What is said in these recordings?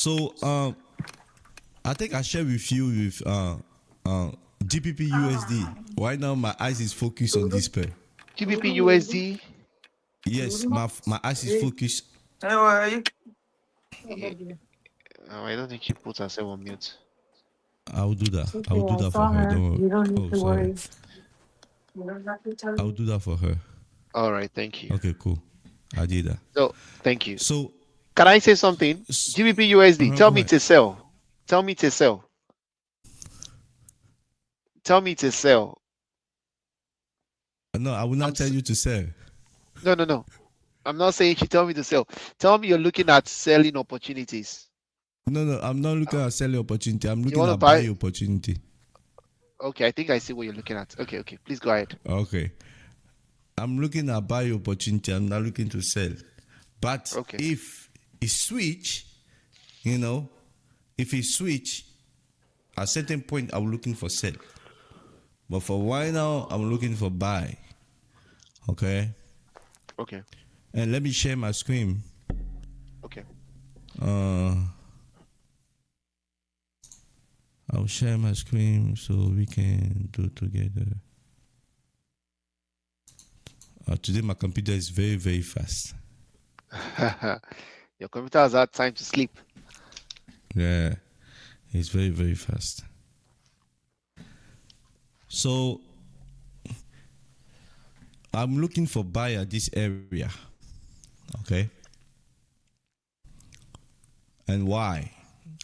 So I think I share with you with GPP USD. Right now my eyes is focused on this pair. GBP USD. Yes, my eyes is focused. Yeah. I don't think she put herself on mute. I will do that. I will do that for her. Don't worry. Oh, sorry. I will do that for her. All right, thank you. Okay, cool. I did that. So thank you. So, Can I say something? GBP USD. Tell go me ahead. to sell. Tell me to sell. Tell me to sell. No, I will not tell you to sell. No. I'm not saying she tell me to sell. Tell me you're looking at selling opportunities. No, I'm not looking at selling opportunity. I'm You looking want to at buy? buying opportunity. Okay, I think I see what you're looking at. Okay. Please go ahead. Okay. I'm looking at buying opportunity. I'm not looking to sell. But Okay. if it switch, if it switch, at a certain point, I'm looking for sell. But for why now, I'm looking for buy. Okay. Okay. And let me share my screen. Okay. I'll share my screen so we can do together. Today my computer is very, very fast. Your computer has had time to sleep. Yeah, it's very, very fast. So I'm looking for buy at this area. Okay. And why?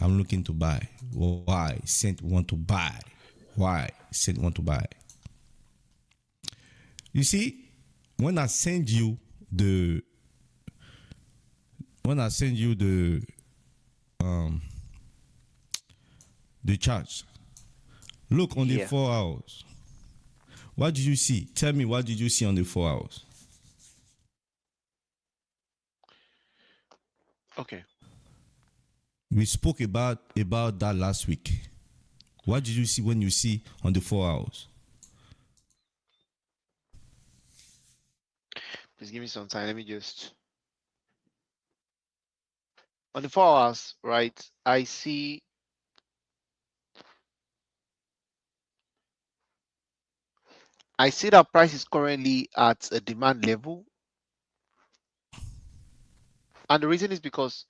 I'm looking to buy. Why? Saint want to buy. Why? Saint want to buy. You see, when I send you the the charts, look on the Yeah. 4 hours. What did you see? Tell me, what did you see on the 4 hours? Okay. We spoke about that last week. What did you see when you see on the 4 hours? Please give me some time. Let me just. On the 4 hours, right? I see. I see that price is currently at a demand level, and the reason is because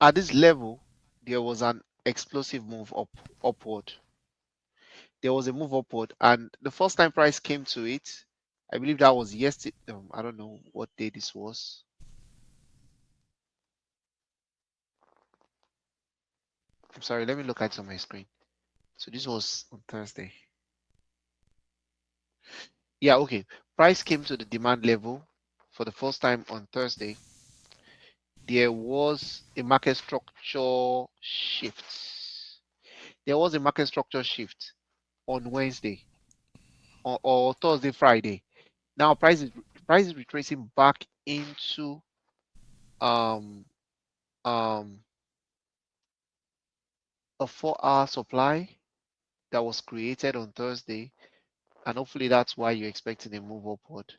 at this level there was an explosive move upward. There was a move upward, and the first time price came to it, I believe that was yesterday. I don't know what day this was. I'm sorry, let me look at it on my screen. So this was on Thursday. Yeah, okay. Price came to the demand level for the first time on Thursday. There was a market structure shift. There was a market structure shift on Wednesday or Thursday, Friday. Now price is retracing back into um um a 4-hour supply that was created on Thursday, and hopefully that's why you're expecting a move upward.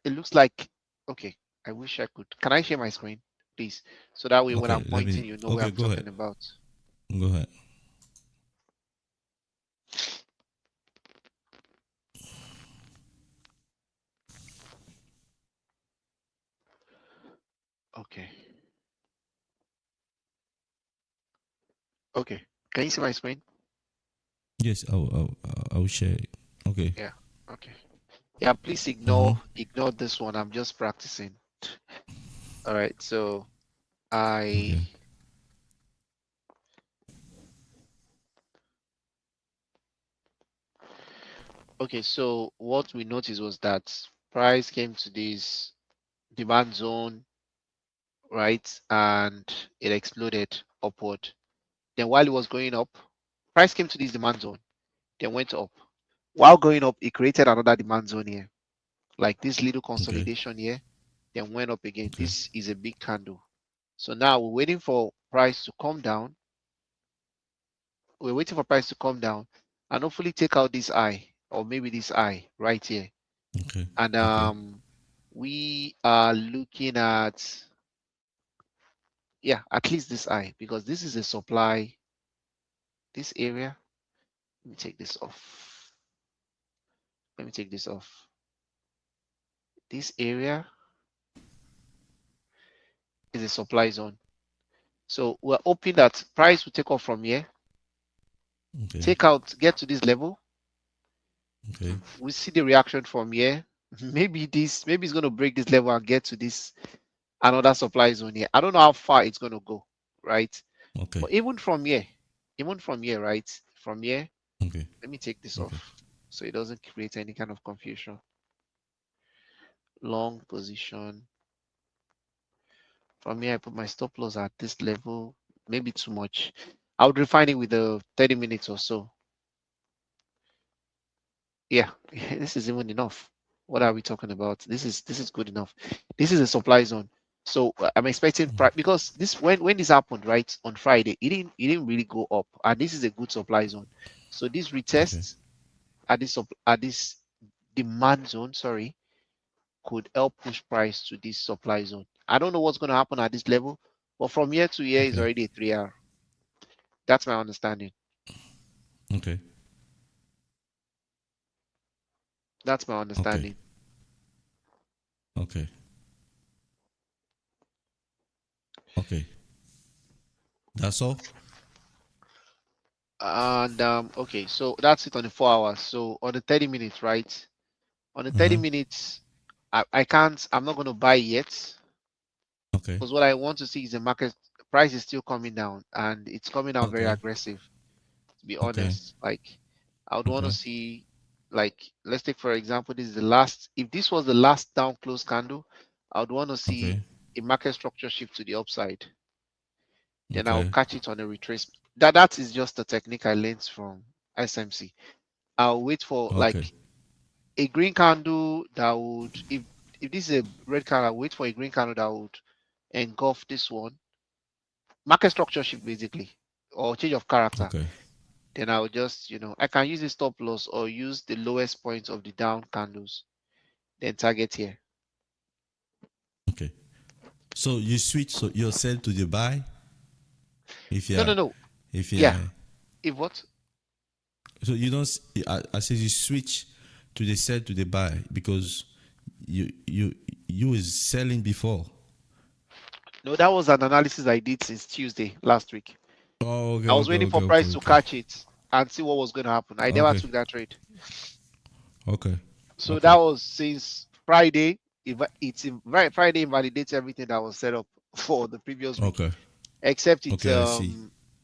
It looks like okay. I wish I could. Can I share my screen, please? So that way when Okay, I'm pointing, you know where okay, I'm go ahead. talking about. Go ahead. Okay. Okay. Can you see my screen? Yes, I'll share it. Okay. Yeah. Okay. Yeah, please Mm-hmm. ignore this one. I'm just practicing. All right. So I Okay. okay, so what we noticed was that price came to this demand zone, right? And it exploded upward. Then while it was going up, price came to this demand zone, then went up. While going up, it created another demand zone here, like this little Okay. consolidation here, then went up again. Okay. This is a big candle. So now we're waiting for price to come down. We're waiting for price to come down and hopefully take out this eye or maybe this eye right here. Okay. And Okay. we are looking at Yeah, at least this eye, because this is a supply. This area, let me take this off. Let me take this off. This area is a supply zone. So we're hoping that price will take off from here, Okay. take out, get to this level. Okay. We see the reaction from here. Maybe it's going to break this level and get to this another supply zone here. I don't know how far it's going to go, right? Okay. But even from here, right? From here, Okay. let me take this Okay. off so it doesn't create any kind of confusion. Long position. From here, I put my stop loss at this level, maybe too much. I would refine it with the 30 minutes or so. Yeah, this is even enough. What are we talking about? This is good enough. This is a supply zone. So I'm expecting price, because this, when this happened, right, on Friday, it didn't really go up, and this is a good supply zone. So this Okay. retest at this demand zone, sorry, could help push price to this supply zone. I don't know what's going to happen at this level, but from here to here is Okay. already a 3 hour. That's my understanding. Okay. That's my Okay. understanding. Okay. Okay. That's all. And okay, so that's it on the 4 hours. So on the 30 minutes, right? On the 30 Uh-huh. minutes, I can't, I'm not going to buy yet, Okay. because what I want to see is the market price is still coming down, and it's coming down very Okay. aggressive, to be Okay. honest. Like, I would want to Okay. see, like, let's take for example, this is the last, if this was the last down close candle, I would want to see Okay. a market structure shift to the upside. Then I'll Okay. catch it on a retracement. That is just a technique I learned from SMC. I'll wait for Okay. like a green candle that would, if this is a red candle, I'll wait for a green candle that would engulf this one. Market structure shift basically, or change of character. Okay. Then I'll just, I can use the stop loss or use the lowest points of the down candles. Then target here. Okay. So you switch so you sell to the buy if No, no, you're no. if Yeah. you're If what? so you don't I say you switch to the sell to the buy because you was selling before. No, that was an analysis I did since Tuesday last week. Oh, okay, I was okay, waiting okay, for okay, price to okay, catch it and see what was going to happen. I never okay, took that trade. okay, So okay, that was since Friday. Friday invalidates everything that was set up for the previous week, okay, except it's okay. I see.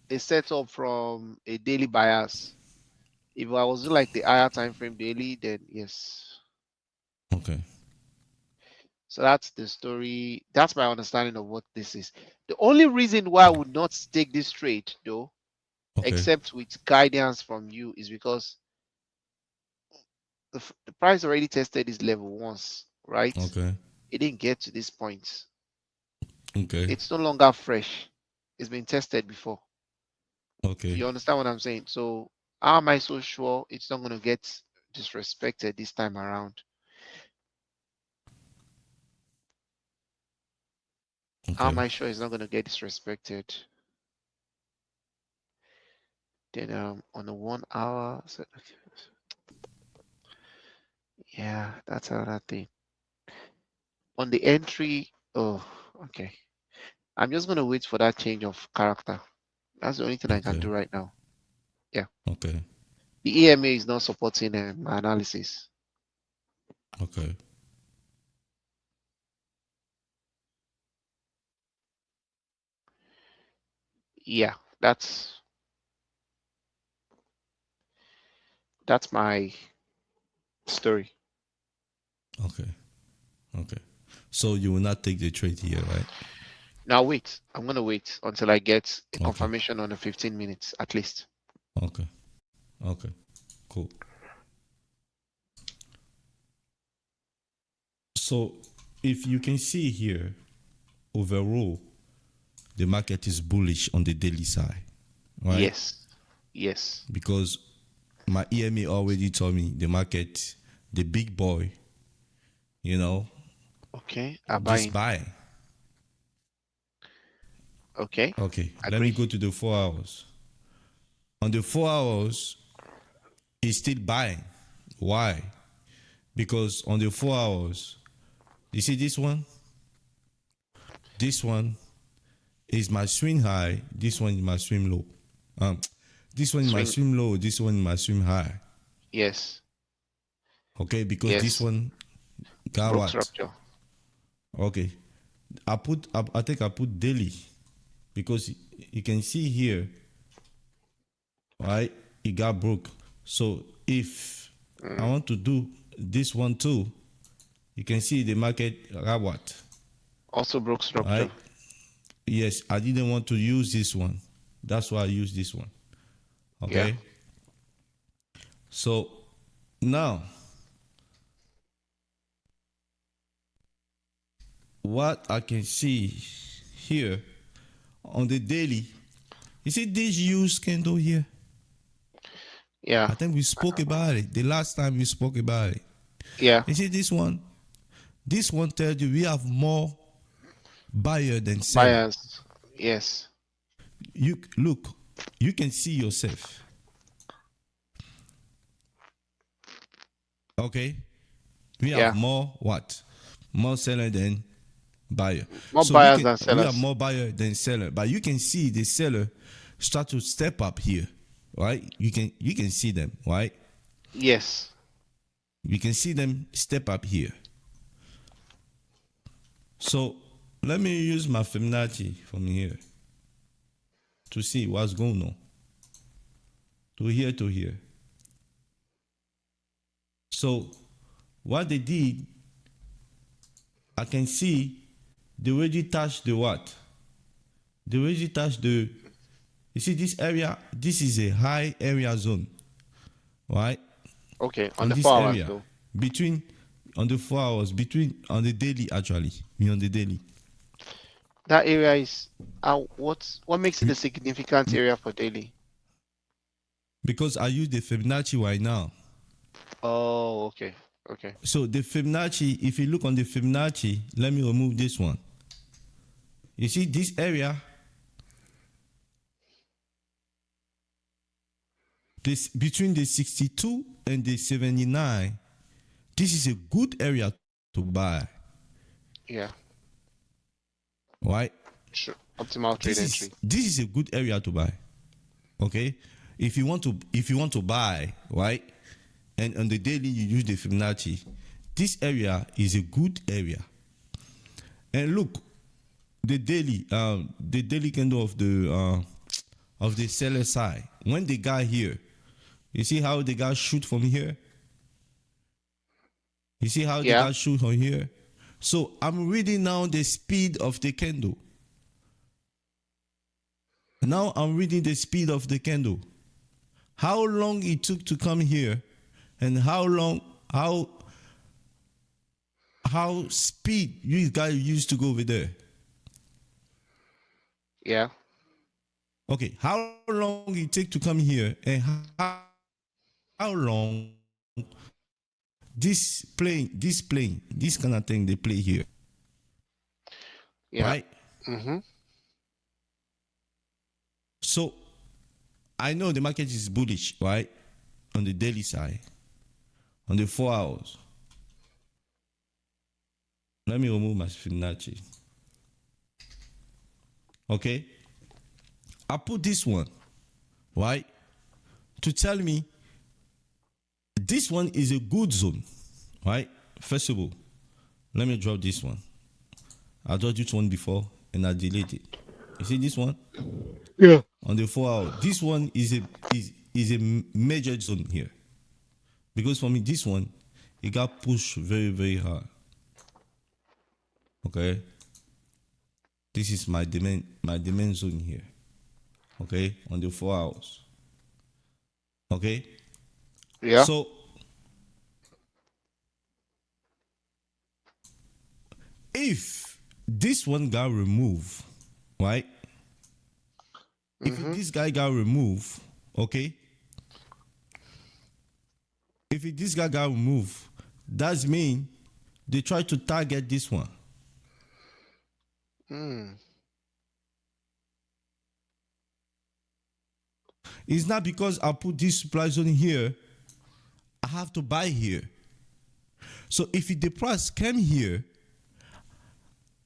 a setup from a daily bias. If I was in like the higher time frame daily, then yes. Okay, So that's the story. That's my understanding of what this is. The only reason why I would not take this trade, though, okay, except with guidance from you, is because the price already tested this level once, right? okay, It didn't get to this point. okay, It's no longer fresh. It's been tested before. okay, You understand what I'm saying? So how am I so sure it's not going to get disrespected this time around? How am okay, I sure it's not going to get disrespected? Then on the 1 hour, so, yeah, that's another thing. On the entry, oh, okay. I'm just going to wait for that change of character. That's the only thing I can okay, do right now. Yeah. okay, The EMA is not supporting my analysis. okay, Yeah, that's my story. okay, okay. So you will not take the trade here, right? Now wait. I'm gonna wait until I get a Okay, confirmation on the 15 minutes at least. okay, okay. Cool. So if you can see here, overall, the market is bullish on the daily side, right? Yes. Yes. Because my EMA already told me the market, the big boy, you know, Okay. I buy just in. buy. Okay. Okay, let me Agree. go to the 4 hours. On the 4 hours, it's still buying. Why? Because on the 4 hours, you see this one? This one is my swing high. This one is my swing low. Um, this one is my Swing. swing low. This one is my swing high. Yes. Okay, because this Yes. one got Broke what? structure. Okay, I think I put daily because you can see here, right? It got broke. So if I want to do this one too, you can see the market got what? Also broke structure. Right? Yes, I didn't want to use this one. That's why I use this one. Yeah. Okay. So now, what I can see here on the daily, you see this use candle here? Yeah. I think we spoke about it the last time we spoke about it. Yeah. You see this one? This one tells you we have more buyer than seller. Buyers. Yes. You look, you can see yourself. Okay? We have Yeah. more what? More seller than buyer. More So we buyers can than we have sellers. more buyer than seller, but you can see the seller start to step up here, right? You can see them, right? Yes. You can see them step up here. So let me use my Fibonacci from here to see what's going on. To here to here. So what they did, I can see they already touched the what? They already touched the. You see this area? This is a high area zone, right? Okay. On On the this 4 hours area, though. between on the 4 hours, between on the daily actually, on the daily. That area is what makes it a significant area for daily? Because I use the Fibonacci right now. Oh, okay. Okay. So the Fibonacci, if you look on the Fibonacci, let me remove this one. You see this area, this between the 62 and the 79, this is a good area to buy, Yeah. right? Sure. Optimal trade entry. This is a good area to buy. Okay? If you want to buy, right? And on the daily you use the Fibonacci, this area is a good area. And look, the daily candle of the seller side. When they got here, you see how they got shoot from here? You see how they Yeah. got shoot from here? So I'm reading now the speed of the candle. Now I'm reading the speed of the candle. How long it took to come here, and how speed you guys used to go over there. Yeah. Okay, how long it take to come here, and how long this kind of thing they play here, Yeah. right? Mm-hmm. So I know the market is bullish, right? On the daily side, on the 4 hours. Let me remove my Fibonacci. Okay, I put this one, right, to tell me this one is a good zone, right? First of all, let me drop this one. I dropped this one before and I deleted it. You see this one? Yeah. On the 4 hour. This one is a major zone here. Because for me, this one, it got pushed very, very hard. Okay? This is my demand zone here. Okay? On the 4 hours. Okay? Yeah. So if this one got removed, right? If Mm-hmm. this guy got removed, okay? If this guy got removed, that mean they try to target this one. Mm. It's not because I put this supply zone here, I have to buy here. So if the price came here,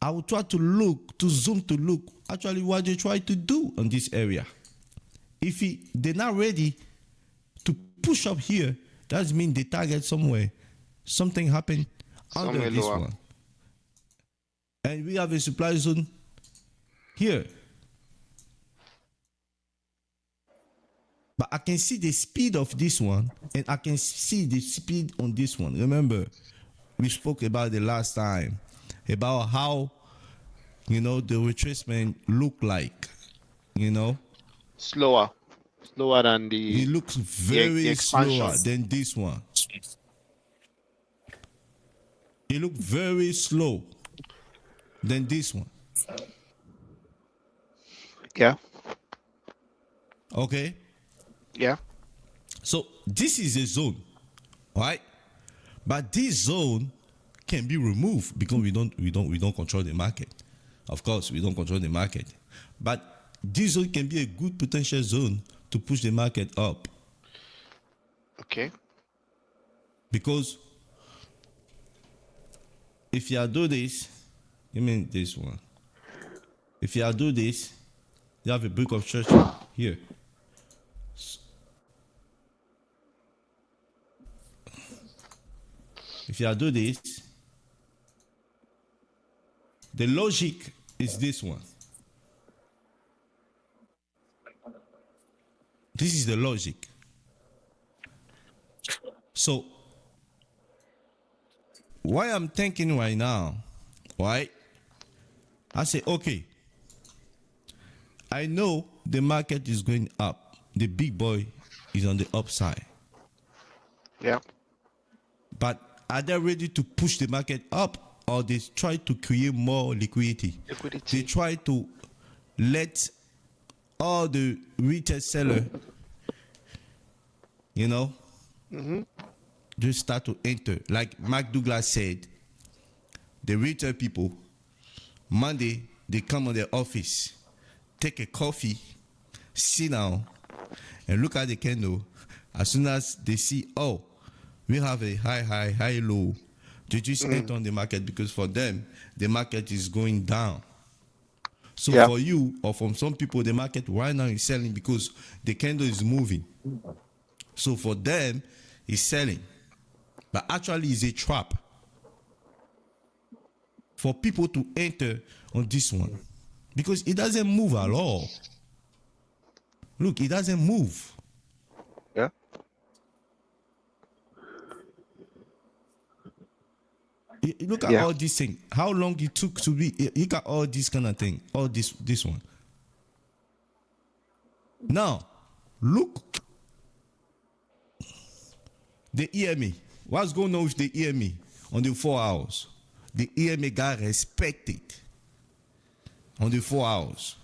I will try to zoom to look actually what they try to do on this area. If they're not ready to push up here, that means they target somewhere. Something happened under Somewhere this lower. one. And we have a supply zone here. But I can see the speed of this one, and I can see the speed on this one. Remember, we spoke about the last time, about how, the retracement look like, Slower than the It looks the very slower expansion. than this one. It looks very slow than this one. Yeah. Okay? Yeah. So this is a zone, right? But this zone can be removed because we don't control the market. Of course, we don't control the market. But this zone can be a good potential zone to push the market up. Okay. Because if you do this, you mean this one. If you do this, you have a brick of church here. If you do this, the logic is this one. This is the logic. So, what I'm thinking right now, right? I say, okay, I know the market is going up. The big boy is on the upside. Yeah. But are they ready to push the market up, or they try to create more liquidity? They try to let all the retail seller, just start to enter. Like Mark Douglas said, the retail people, Monday, they come on their office, take a coffee, sit down, and look at the candle. As soon as they see, oh, we have a high, low, they just enter on the market because for them, the market is going down. So for you, or from some people, the market right now is selling because the candle is moving. So for them, it's selling. But actually, it's a trap for people to enter on this one because it doesn't move at all. Look, it doesn't move. Yeah. Look at all these things. How long it took to be. You got all this kind of thing. All this one. Now, look. The EMA. What's going on with the EMA on the 4 hours? The EMA got respected on the 4 hours.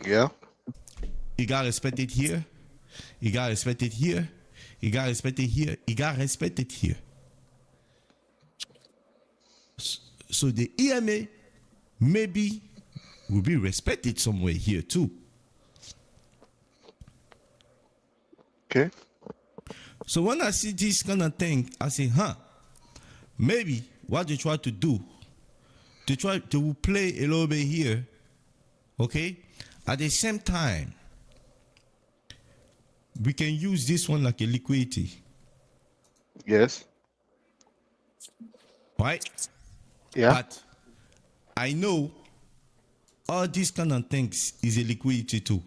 Yeah. It got respected here. It got respected here. It got respected here. It got respected here. So the EMA maybe will be respected somewhere here too. Okay. So when I see this kind of thing, I say, maybe what they try to do, they will play a little bit here, okay? At the same time, we can use this one like a liquidity. Yes. Right? Yeah. But I know all these kind of things is a liquidity too,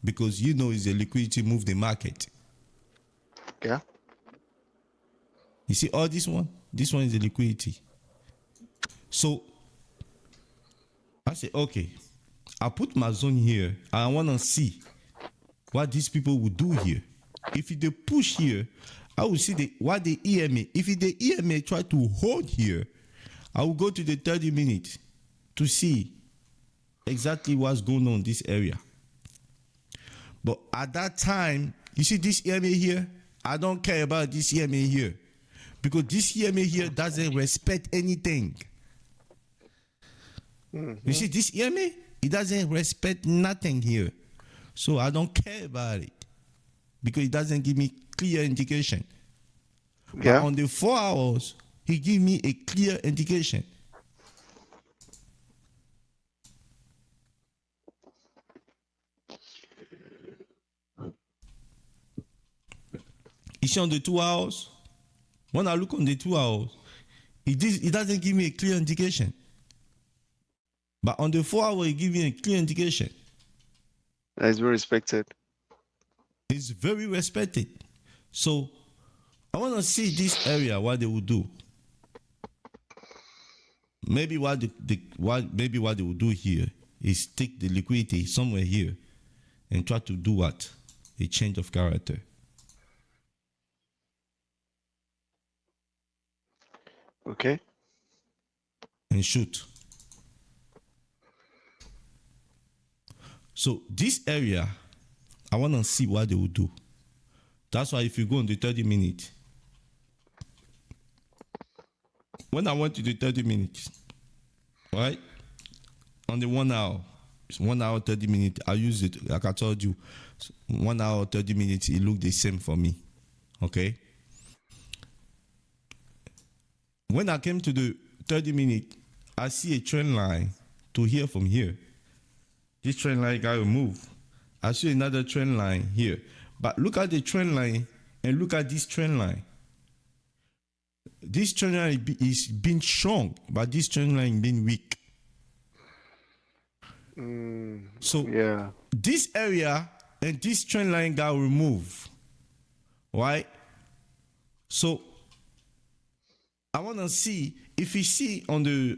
because it's a liquidity move the market. Yeah. You see all this one? This one is a liquidity. So I say, okay, I put my zone here. I want to see what these people will do here. If they push here, I will see what the EMA. If the EMA try to hold here, I will go to the 30 minutes to see exactly what's going on in this area. But at that time, you see this EMA here? I don't care about this EMA here. Because this EMA here doesn't respect anything. You see this EMA? It doesn't respect nothing here. So I don't care about it. because it doesn't give me clear indication. But Yeah. on the 4 hours, he give me a clear indication. You see on the 2 hours, when I look on the 2 hours, it doesn't give me a clear indication. But on the 4 hours, it gives me a clear indication. That is very respected. It's very respected. So I want to see this area, what they will do. Maybe what they will do here is take the liquidity somewhere here and try to do what? A change of character. Okay. And shoot. So this area, I want to see what they will do. That's why if you go on the 30 minutes, when I went to the 30 minutes, right? On the 1 hour, it's 1 hour, 30 minutes, I use it, like I told you, 1 hour, 30 minutes, it looked the same for me, okay? When I came to the 30 minutes, I see a trend line to here from here. This trend line got removed. I see another trend line here. But look at the trend line and look at this trend line. This trend line is being strong, but this trend line being weak. So Yeah. this area and this trend line got removed, right? So I want to see if you see on the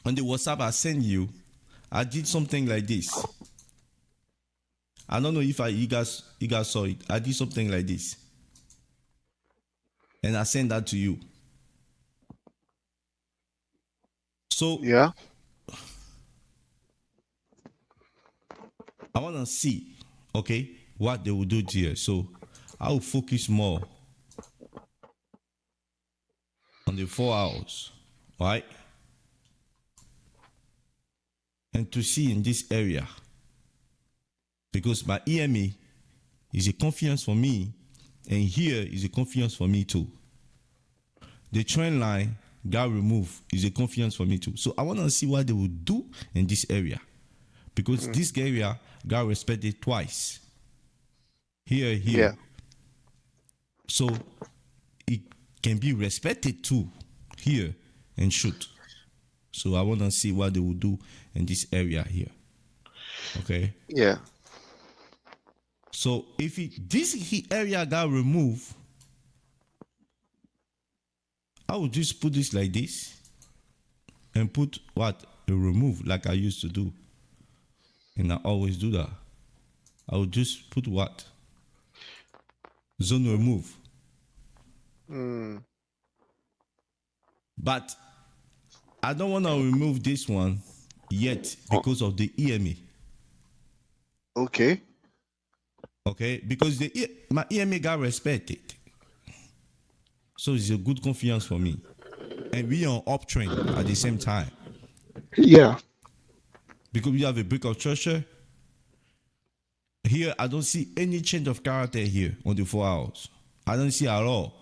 WhatsApp I send you, I did something like this. I don't know if you guys saw it. I did something like this, and I sent that to you. So Yeah. I want to see, okay, what they will do here. So I will focus more on the 4 hours, right? And to see in this area, because my EMA is a confidence for me, and here is a confidence for me too. The trend line got removed is a confidence for me too. So I want to see what they will do in this area, because this area got respected twice. Here. Yeah. So it can be respected too here and shoot. So I want to see what they will do in this area here. Okay. Yeah. So if this area got removed, I would just put this like this and put what? A remove, like I used to do. And I always do that. I would just put what? Zone remove. But I don't want to remove this one yet because of the EMA. Okay. Okay? Because my EMA got respected. So it's a good confidence for me. And we are on uptrend at the same time. Yeah. Because we have a break of treasure. Here, I don't see any change of character here on the 4 hours. I don't see at all.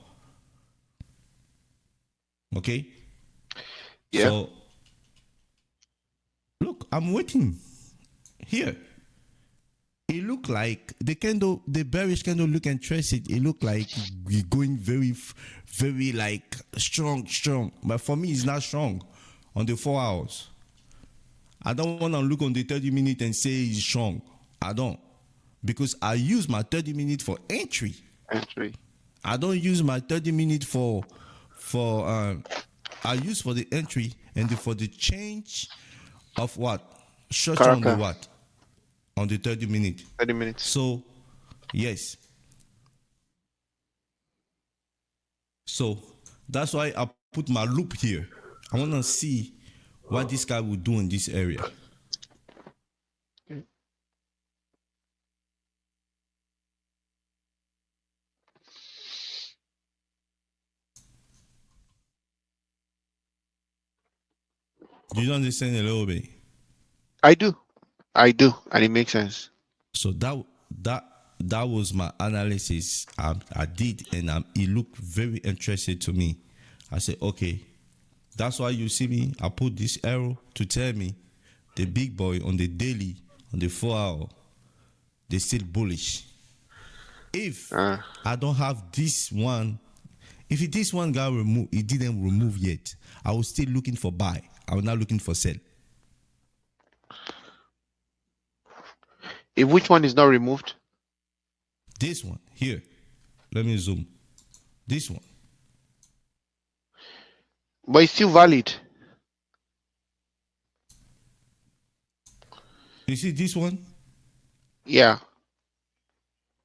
Okay? Yeah. So, look, I'm waiting. Here. It look like the candle, the bearish candle look and trace it. It look like we're going very, very like strong. But for me, it's not strong on the 4 hours. I don't want to look on the 30 minutes and say it's strong. I don't. Because I use my 30 minutes for entry. I don't use my 30 minutes for I use for the entry and for the change of what? Structure on the what? On the 30 minutes. 30 minutes. So, yes. So, that's why I put my loop here. I want to see what this guy will do in this area. Do you understand a little bit? I do. And it makes sense. So that was my analysis I did, and it looked very interesting to me. I said, okay, that's why you see me. I put this arrow to tell me the big boy on the daily, on the 4 hour, they still bullish. If I don't have this one, if this one got removed, it didn't remove yet, I was still looking for buy. I was not looking for sell. If which one is not removed? This one here, let me zoom. This one. But it's still valid. You see this one? Yeah.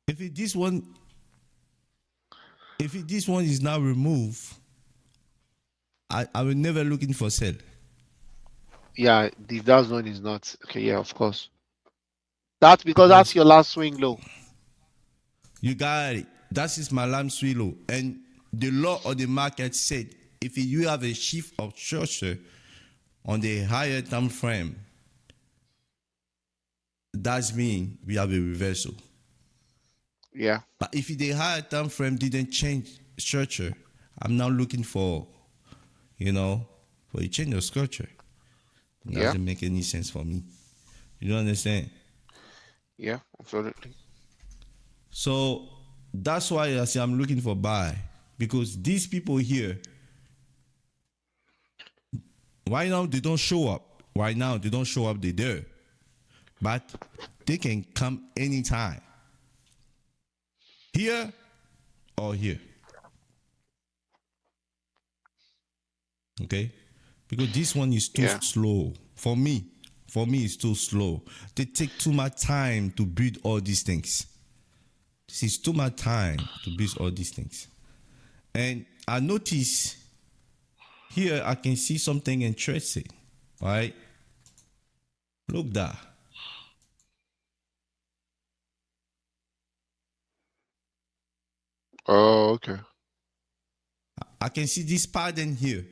This one is now removed, I will never looking for sell. Yeah, if that one is not. Okay, yeah, of course. That's because that's your last swing low. You got it. That is my last swing low. And the law of the market said if you have a shift of structure on the higher time frame, that means we have a reversal. Yeah. But if the higher time frame didn't change structure, I'm now looking for, for a change of structure. It doesn't make any sense for me. You don't understand? Yeah, absolutely. So that's why I say I'm looking for buy, because these people here, right now they don't show up. Right now they don't show up. They're there, but they can come anytime. Here or here. Okay? Because this one is too slow. For me, it's too slow. They take too much time to build all these things. This is too much time to build all these things. And I notice here I can see something interesting. Right? Look that. Oh, okay. I can see this pattern here.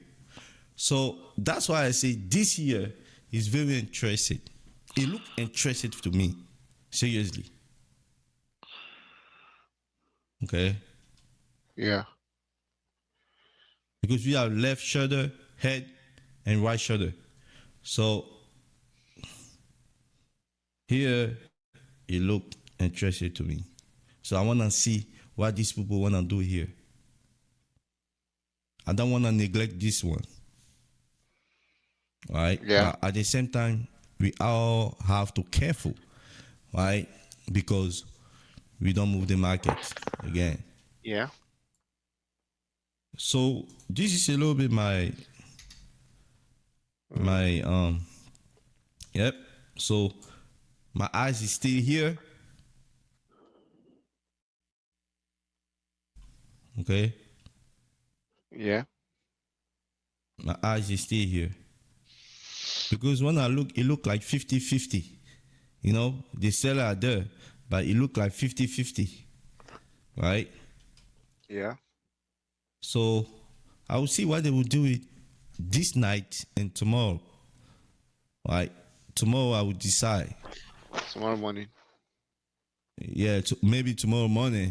So that's why I say this here is very interesting. It looks interesting to me. Seriously. Okay? Yeah. Because we have left shoulder, head, and right shoulder. So here it looked interesting to me. So I want to see what these people want to do here. I don't want to neglect this one. Right? Yeah. But at the same time, we all have to careful, right? Because we don't move the market again. Yeah. So this is a little bit yep. So my eyes is still here. Okay. Yeah. My eyes is still here. Because when I look, it look like 50-50. The seller are there, but it look like 50-50. Right? Yeah. So I will see what they will do it this night and tomorrow. Right? Tomorrow I will decide. Tomorrow morning. Yeah, maybe tomorrow morning